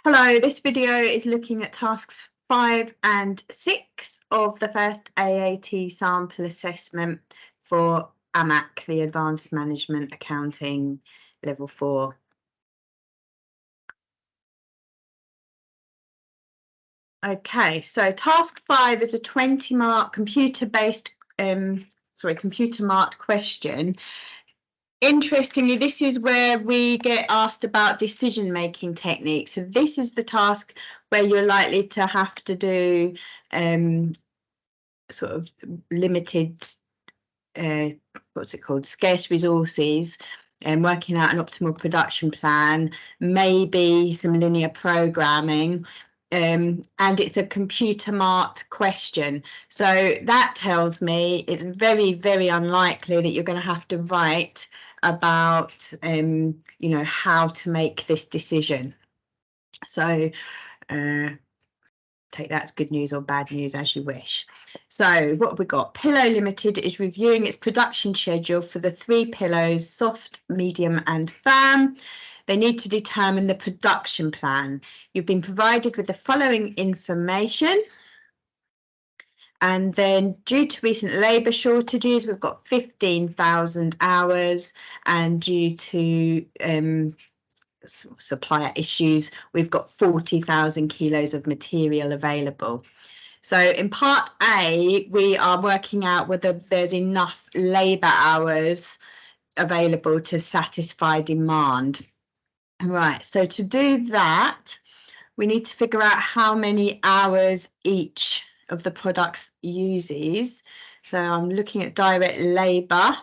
Hello, this video is looking at tasks 5 and 6 of the first AAT sample assessment for AMAC, the Advanced Management Accounting Level 4. Okay, so task 5 is a 20-mark computer-based, computer-marked question. Interestingly, this is where we get asked about decision-making techniques. So this is the task where you're likely to have to do sort of limited, scarce resources, and working out an optimal production plan, maybe some linear programming. And it's a computer marked question. So that tells me it's very, very unlikely that you're going to have to write about, how to make this decision. So take that as good news or bad news as you wish. So what have we got? Pillow Limited is reviewing its production schedule for the 3 pillows, soft, medium and firm. They need to determine the production plan. You've been provided with the following information. And then due to recent labour shortages, we've got 15,000 hours, and due to supplier issues, we've got 40,000 kilos of material available. So in part A, we are working out whether there's enough labour hours available to satisfy demand. Right, so to do that, we need to figure out how many hours each of the products uses. So I'm looking at direct labour.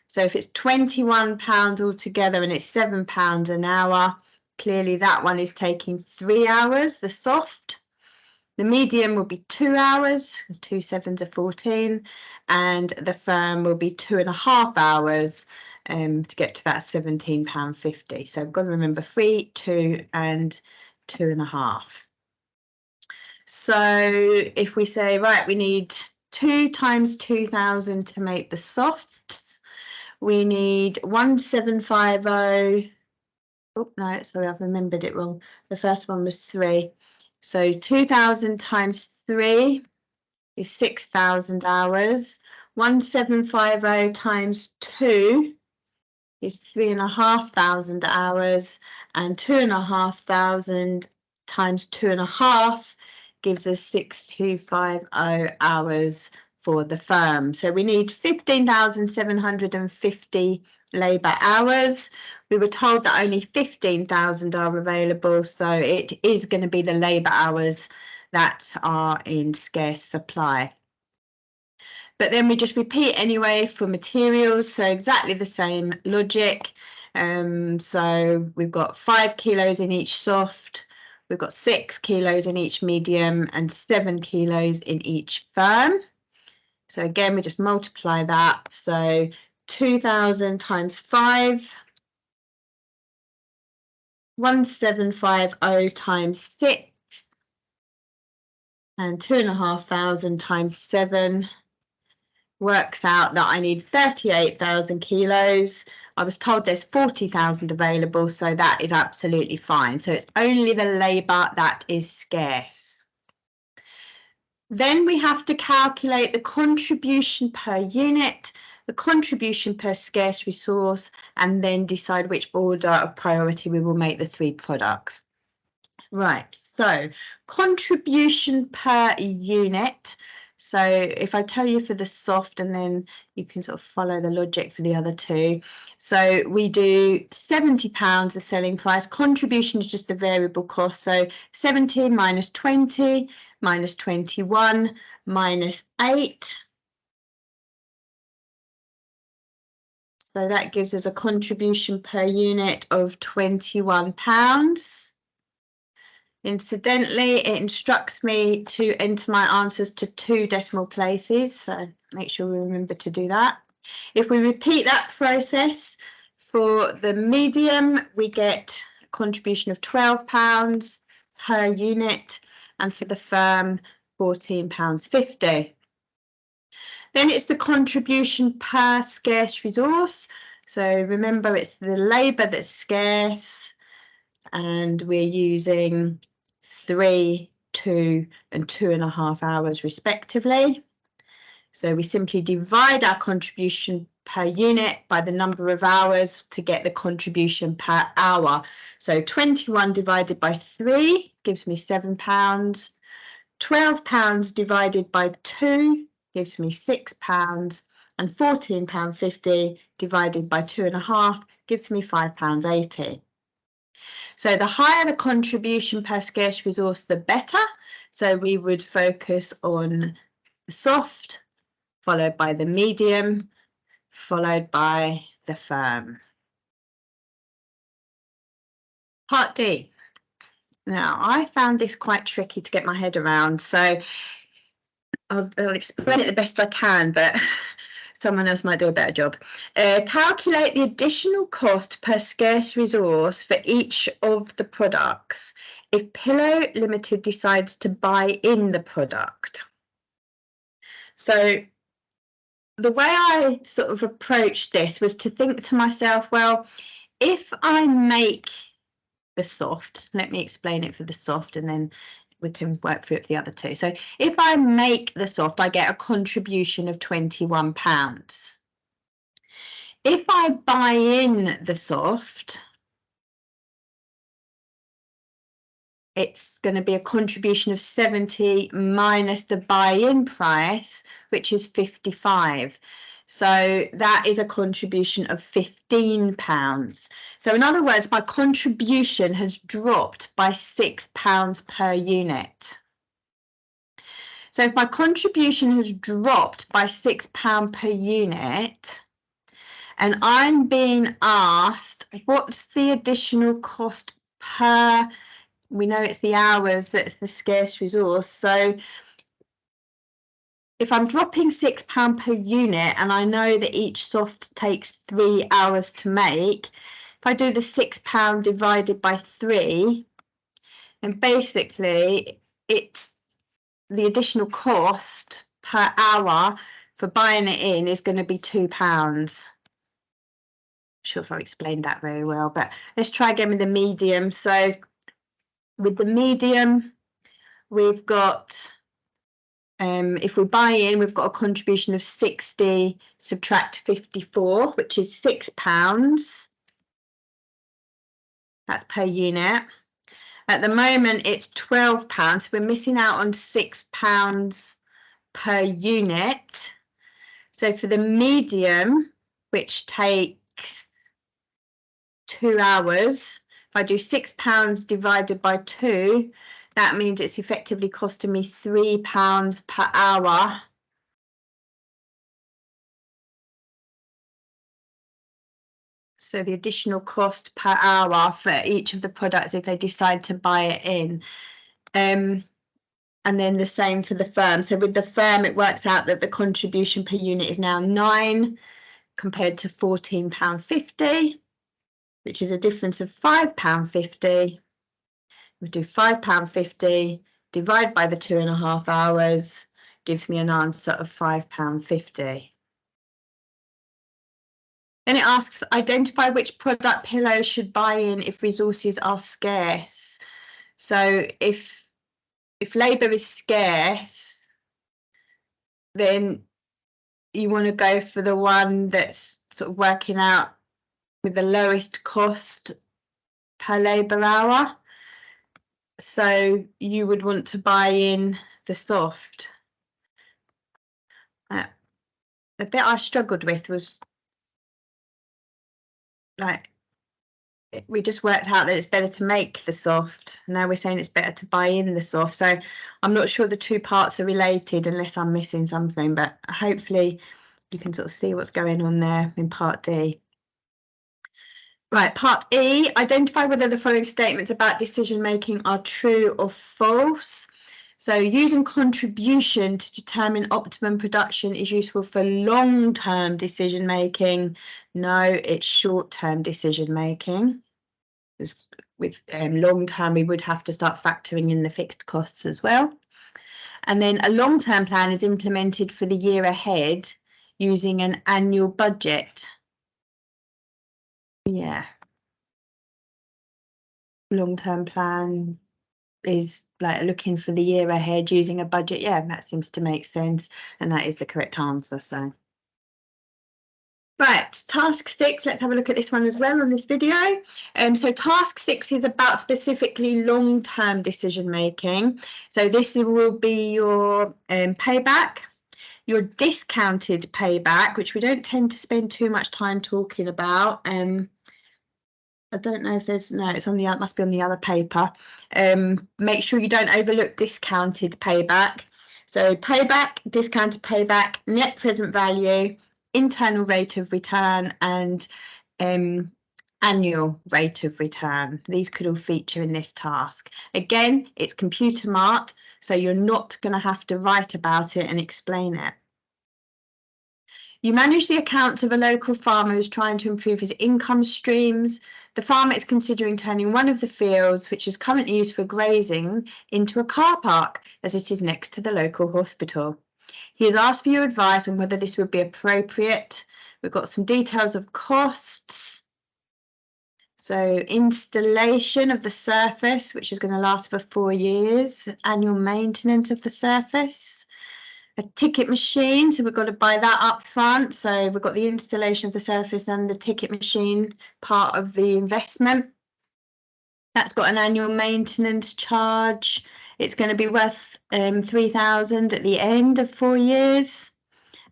So if it's £21 altogether and it's £7 an hour, clearly that one is taking 3 hours, the soft. The medium will be 2 hours, 2 7s are 14, and the firm will be 2.5 hours to get to that £17.50. So I've got to remember 3, 2 and 2.5. So if we say, right, we need 2 times 2,000 to make the softs, we need 1750. Oh, no, sorry, I've remembered it wrong. The first one was 3. So 2,000 times 3 is 6,000 hours. 1750 times 2 is 3,500 hours, and 2,500 times 2.5 gives us 6,250 hours for the firm. So we need 15,750 labour hours. We were told that only 15,000 are available, so it is going to be the labour hours that are in scarce supply. But then we just repeat anyway for materials, so exactly the same logic. So we've got 5 kilos in each soft, we've got 6 kilos in each medium and 7 kilos in each firm. So again, we just multiply that. So 2,000 times 5, 1750 times 6, and 2,500 times 7 works out that I need 38,000 kilos. I was told there's 40,000 available, so that is absolutely fine. So it's only the labour that is scarce. Then we have to calculate the contribution per unit, the contribution per scarce resource, and then decide which order of priority we will make the 3 products. Right, so contribution per unit. So if I tell you for the soft, and then you can sort of follow the logic for the other 2. So we do £70 the selling price. Contribution is just the variable cost. So 70 minus 20 minus 21 minus 8. So that gives us a contribution per unit of £21. Incidentally, it instructs me to enter my answers to 2 decimal places, so make sure we remember to do that. If we repeat that process for the medium, we get a contribution of £12 per unit, and for the firm, £14.50. Then it's the contribution per scarce resource. So remember, it's the labour that's scarce, and we're using 3, 2 and 2.5 hours respectively. So we simply divide our contribution per unit by the number of hours to get the contribution per hour. So 21 divided by 3 gives me £7. £12 divided by 2 gives me £6, and £14.50 divided by 2.5 gives me £5.80. So the higher the contribution per scarce resource, the better. So we would focus on the soft, followed by the medium, followed by the firm. Part D. Now, I found this quite tricky to get my head around, so I'll explain it the best I can, but someone else might do a better job. Calculate the additional cost per scarce resource for each of the products if Pillow Limited decides to buy in the product. So the way I sort of approached this was to think to myself, well, if I make the soft, let me explain it for the soft and then we can work through it for the other two. So if I make the soft, I get a contribution of £21. If I buy in the soft, it's going to be a contribution of 70 minus the buy-in price, which is 55. So that is a contribution of £15. So in other words, my contribution has dropped by £6 per unit. So if my contribution has dropped by £6 per unit, and I'm being asked, what's the additional cost per, we know it's the hours that's the scarce resource. So if I'm dropping £6 per unit and I know that each soft takes 3 hours to make, if I do the £6 divided by 3, and basically it's the additional cost per hour for buying it in is going to be £2. I'm sure if I explained that very well, but let's try again with the medium. So with the medium, we've got, if we buy in, we've got a contribution of 60, subtract 54, which is £6. That's per unit. At the moment, it's £12. So we're missing out on £6 per unit. So for the medium, which takes 2 hours, if I do £6 divided by 2, that means it's effectively costing me £3 per hour. So the additional cost per hour for each of the products if they decide to buy it in. And then the same for the firm. So with the firm, it works out that the contribution per unit is now 9 compared to £14.50, which is a difference of £5.50. We do £5.50, divide by the 2.5 hours, gives me an answer of £5.50. Then it asks, identify which product Pillow should buy in if resources are scarce. So if labour is scarce, then you want to go for the one that's sort of working out with the lowest cost per labour hour. So you would want to buy in the soft. The bit I struggled with was like, we just worked out that it's better to make the soft. Now we're saying it's better to buy in the soft. So I'm not sure the two parts are related unless I'm missing something, but hopefully you can sort of see what's going on there in part D. Right, part E, identify whether the following statements about decision making are true or false. So using contribution to determine optimum production is useful for long-term decision making. No, it's short-term decision making. With long-term, we would have to start factoring in the fixed costs as well. And then a long-term plan is implemented for the year ahead using an annual budget. Yeah. Long-term plan is like looking for the year ahead using a budget, yeah, that seems to make sense, and that is the correct answer. So right, task 6, let's have a look at this one as well on this video. So task 6 is about specifically long-term decision making. So this will be your payback, your discounted payback, which we don't tend to spend too much time talking about. I don't know if there's, no, it's on the, must be on the other paper. Make sure you don't overlook discounted payback. So payback, discounted payback, net present value, internal rate of return, and annual rate of return. These could all feature in this task. Again, it's computer marked, so you're not going to have to write about it and explain it. You manage the accounts of a local farmer who's trying to improve his income streams. The farmer is considering turning one of the fields, which is currently used for grazing, into a car park, as it is next to the local hospital. He has asked for your advice on whether this would be appropriate. We've got some details of costs. So installation of the surface, which is going to last for 4 years, annual maintenance of the surface. A ticket machine, so we've got to buy that up front. So we've got the installation of the surface and the ticket machine part of the investment. That's got an annual maintenance charge. It's going to be worth 3,000 at the end of 4 years,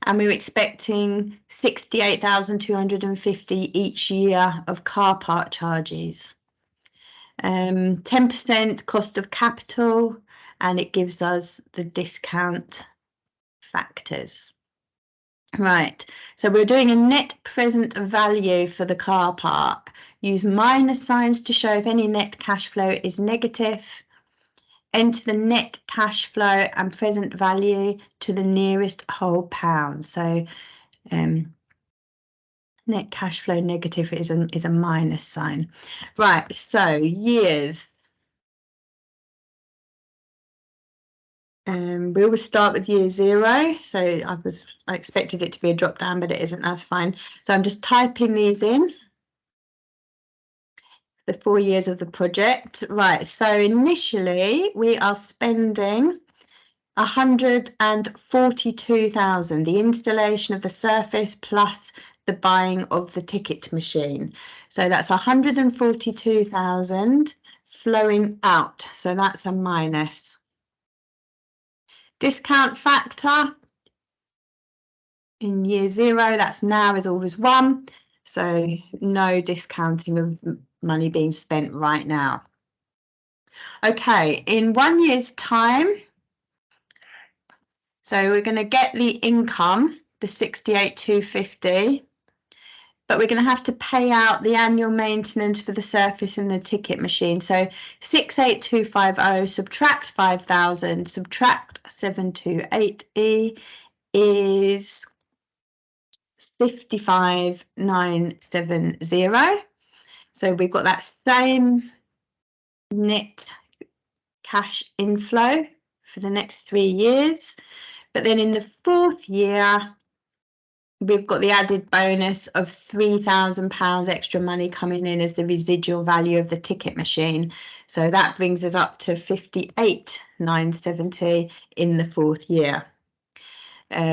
and we're expecting 68,250 each year of car park charges. 10% cost of capital, and it gives us the discount factors. Right, so we're doing a net present value for the car park. Use minus signs to show if any net cash flow is negative. Enter the net cash flow and present value to the nearest whole pound. So net cash flow negative is a minus sign. Right, so years. We will start with year 0. So I expected it to be a drop down, but it isn't. That's fine. So I'm just typing these in. The 4 years of the project. Right. So initially we are spending 142,000. The installation of the surface plus the buying of the ticket machine. So that's 142,000 flowing out. So that's a minus. Discount factor in year 0, that's now, is always 1. So no discounting of money being spent right now. Okay, in 1 year's time, so we're going to get the income, the 68,250, but we're going to have to pay out the annual maintenance for the surface and the ticket machine. So 68,250 subtract 5,000 subtract 728 is 55,970. So we've got that same net cash inflow for the next 3 years, but then in the 4th year we've got the added bonus of £3,000 extra money coming in as the residual value of the ticket machine. So that brings us up to 58,970 in the 4th year.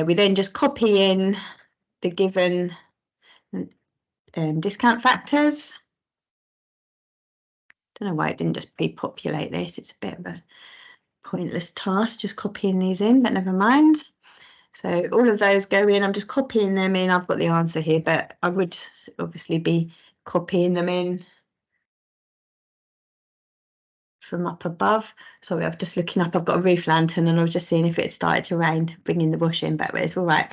We then just copy in the given discount factors. Don't know why it didn't just pre-populate this. It's a bit of a pointless task just copying these in, but never mind. So all of those go in. I'm just copying them in. I've got the answer here, but I would obviously be copying them in from up above. Sorry, I'm just looking up. I've got a roof lantern and I was just seeing if it started to rain, bringing the bush in, but it's all right.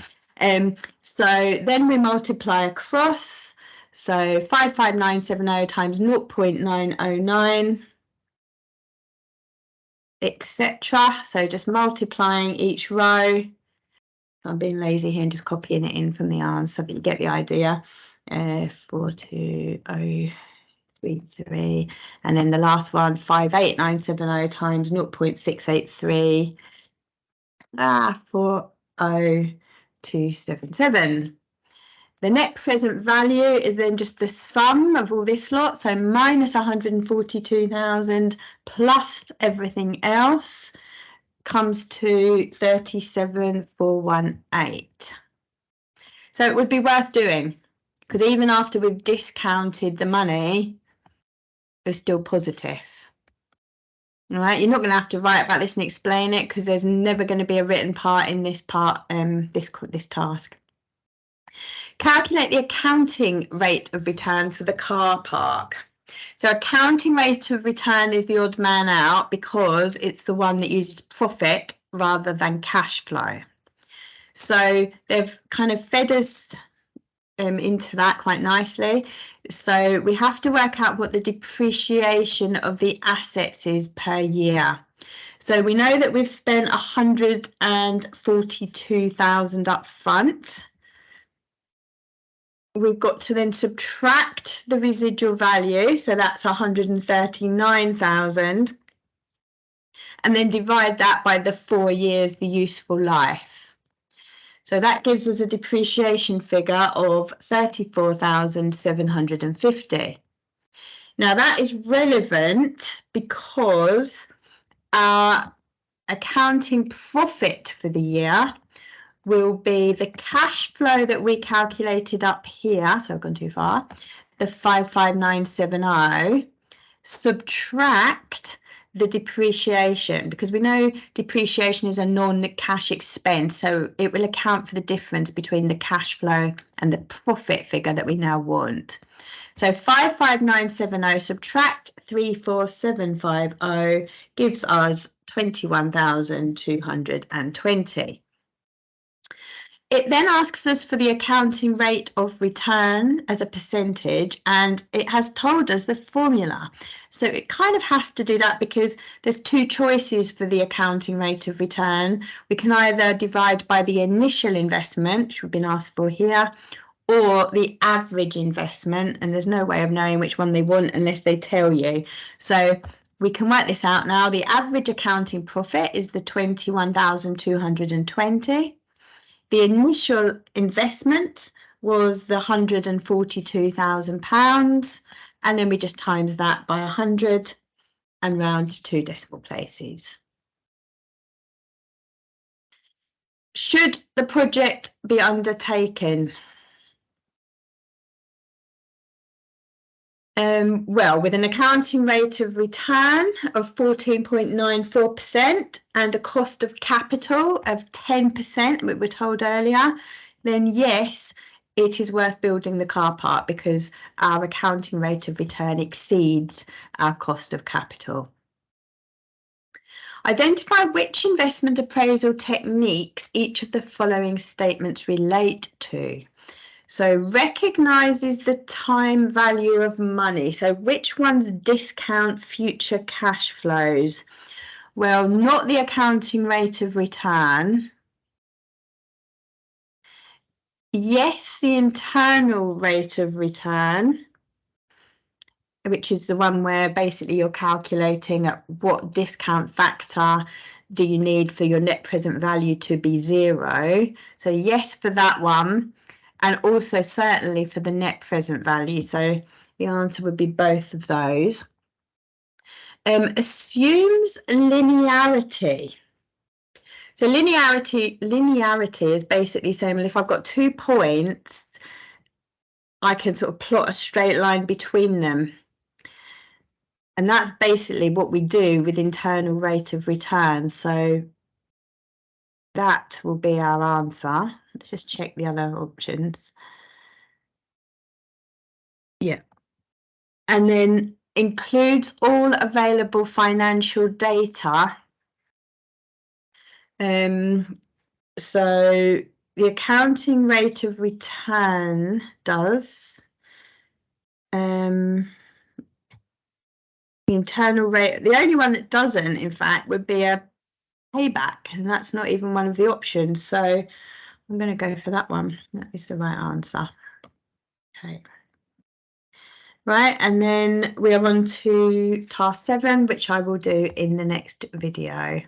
So then we multiply across. So 55970 times 0.909, etc. So just multiplying each row. I'm being lazy here and just copying it in from the answer, but you get the idea. 42033, and then the last one 58970 times 0.683. 40277. The net present value is then just the sum of all this lot, so minus 142,000 plus everything else comes to 37,418. So it would be worth doing, because even after we've discounted the money, it's still positive. All right, you're not going to have to write about this and explain it, because there's never going to be a written part in this part, this task. Calculate the accounting rate of return for the car park. So accounting rate of return is the odd man out because it's the one that uses profit rather than cash flow. So they've kind of fed us into that quite nicely. So we have to work out what the depreciation of the assets is per year. So we know that we've spent 142,000 up front. We've got to then subtract the residual value, so that's 139,000, and then divide that by the 4 years, the useful life. So that gives us a depreciation figure of 34,750. Now that is relevant because our accounting profit for the year will be the cash flow that we calculated up here, so I've gone too far, the 55970, subtract the depreciation, because we know depreciation is a non-cash expense, so it will account for the difference between the cash flow and the profit figure that we now want. So 55970 subtract 34750 gives us 21,220. It then asks us for the accounting rate of return as a percentage, and it has told us the formula. So it kind of has to do that because there's two choices for the accounting rate of return. We can either divide by the initial investment, which we've been asked for here, or the average investment, and there's no way of knowing which one they want unless they tell you. So we can work this out now. The average accounting profit is the 21,220. The initial investment was the £142,000, and then we just times that by 100 and round to 2 decimal places. Should the project be undertaken? Well, with an accounting rate of return of 14.94% and a cost of capital of 10%, we were told earlier, then yes, it is worth building the car park because our accounting rate of return exceeds our cost of capital. Identify which investment appraisal techniques each of the following statements relate to. So recognises the time value of money. So which ones discount future cash flows? Well, not the accounting rate of return. Yes, the internal rate of return, which is the one where basically you're calculating at what discount factor do you need for your net present value to be 0. So yes for that one. And also certainly for the net present value. So the answer would be both of those. Assumes linearity. So linearity is basically saying, well, if I've got 2 points, I can sort of plot a straight line between them. And that's basically what we do with internal rate of return. So that will be our answer. Let's just check the other options. Yeah. And then includes all available financial data. So the accounting rate of return does. The internal rate, the only one that doesn't, in fact, would be a payback, and that's not even one of the options. So I'm going to go for that one. That is the right answer. Okay. Right, and then we are on to task 7, which I will do in the next video.